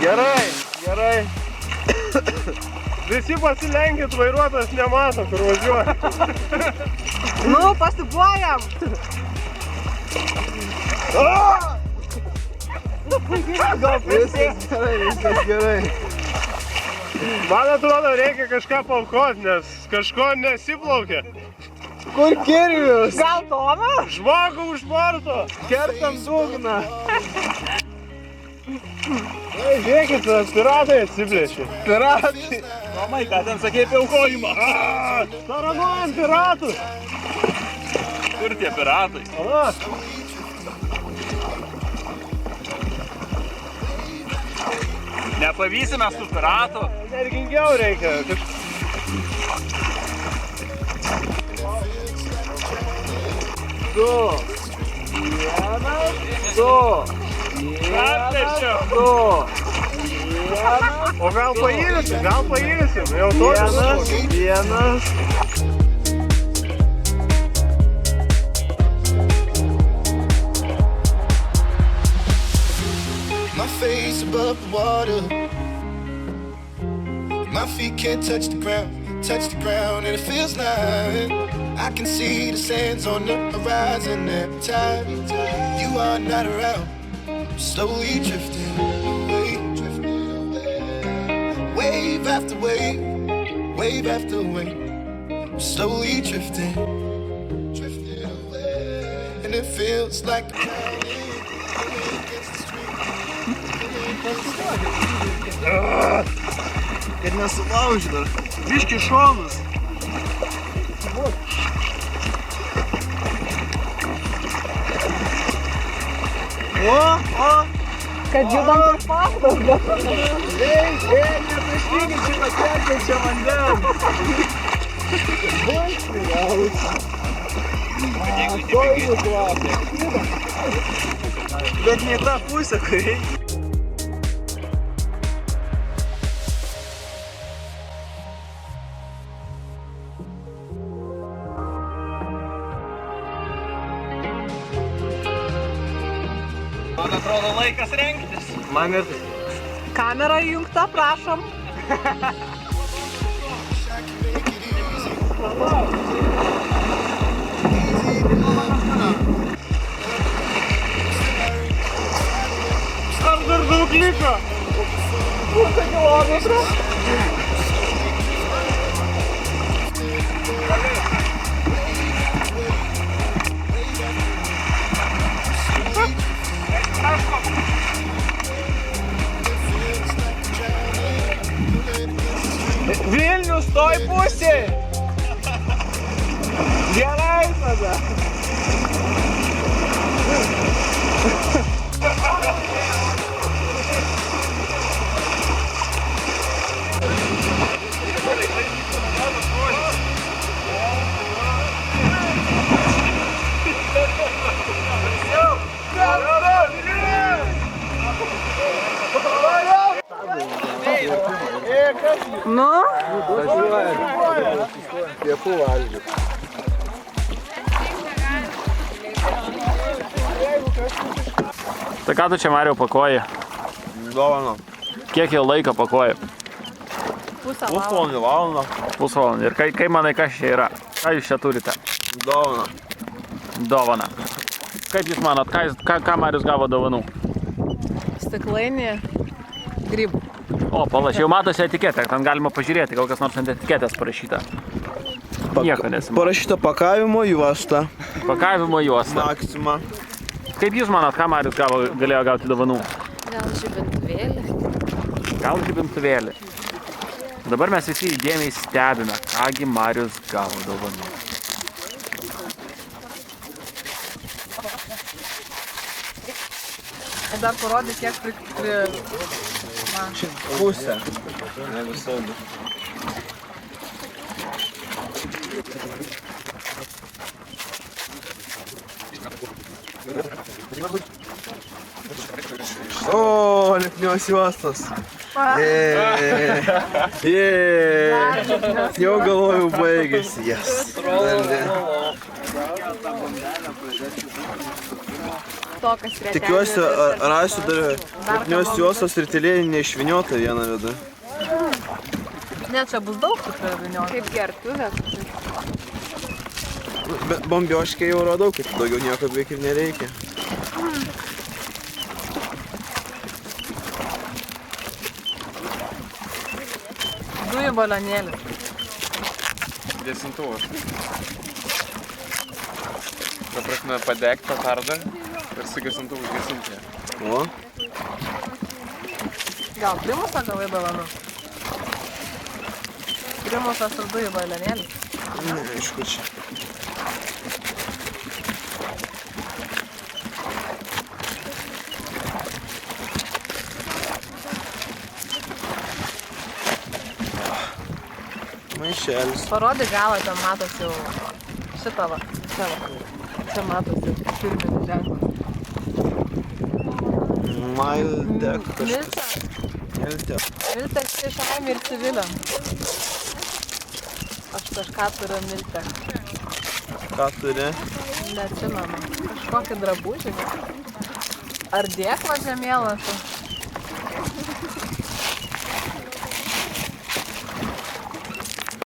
Gerai, gerai. Visi pasilenkit, vairuotojas nemato, kur važiuoja. Nu, pasipuojam. Viskas gerai. Man atrodo, reikia kažką paaukoti, nes kažko nesiplaukia. Kur kirvius? Gal Tomą? Žmogų už borto. Kertam dugną. Žiūrėkit, piratai atsiplėšė. Piratai. Tomai, ką ten sakė apie aukojimą? Taranuojam piratus. Kur tie piratai? Nepavysime su piratu. Energingiau reikia. Du. Vienas. Du. Perpešiau. Du. O gal pailsim, jau to. Vienas. My face above the water. My feet can't touch the ground, and it feels like I can see the sands on the horizon every time you are not around. I'm slowly drifting away, wave after wave, wave after wave. I'm slowly drifting away, and it feels like the Kad nesulauži dar. Biški šonus. Kad judam per pastatą. Neprišlygit šitą kertančią vandens. Bet ne ta pusė, kur reikia. Man atrodo laikas rengtis. Man ir Kamera įjungta, prašom. Ar dar daug liko? Pusę kilometrų. Vilnius toj pusėj. Gerai tada. Nu? Pietų valgyt. Tai ką tu čia, Mariau, pakuoji? Dovana. Kiek jau laiko pakuoji? Pusvalandį valandą. Pusvalandį. Ir kaip manai, kas čia yra? Ką jūs čia turite? Dovana. Dovana. Kaip jūs manot, ką Marius gavo dovanų? Stiklainį grybų. O, palaš, jau matosi etiketę, ten galima pažiūrėti, gal kas nors ant etiketės parašyta. Nieko nesimano. Parašyta pakavimo juosta. Pakavimo juosta. Maxima. Kaip jūs manot, ką Marius galėjo gauti dovanų? Gal žibintuvėlį? Gal žibintuvėlį. Dabar mes visi įdėmiai stebime, kągi Marius gavo dovanų. Dar parodė, kiek Pusę. Ne visada. O, lipnios juostos. Jau galvojau baigėsi, jas. tiktokas prie Tikiuosi, rasiu dar lipnios juostos ritilėje neišviniota vieną vidą. Ne, čia bus daug tikrai vinios. Kaip gertuvė. Bet bombioškiai jau radau, kad daugiau nieko beveik ir nereikia. Dujų balionėlis. Gesintuvas. Ta prasme, padegti petardą ir su gesintuvu gesinti. O? Gal primusą gavai dovanų? Primusas ir dujų balionėlis. Ne, aišku čia. Maišelis. Parodyk galą, ten matosi jau šitą va. Čia va. Čia matosi firminis ženklas. Mildek kažkas. Miltė. Mildek. Miltė iš Aimė ir Civilė. Aš kažką turiu Miltė. Ką turi? Neatsimenu. Kažkokį drabužį. Ar dėklą žemėlapį?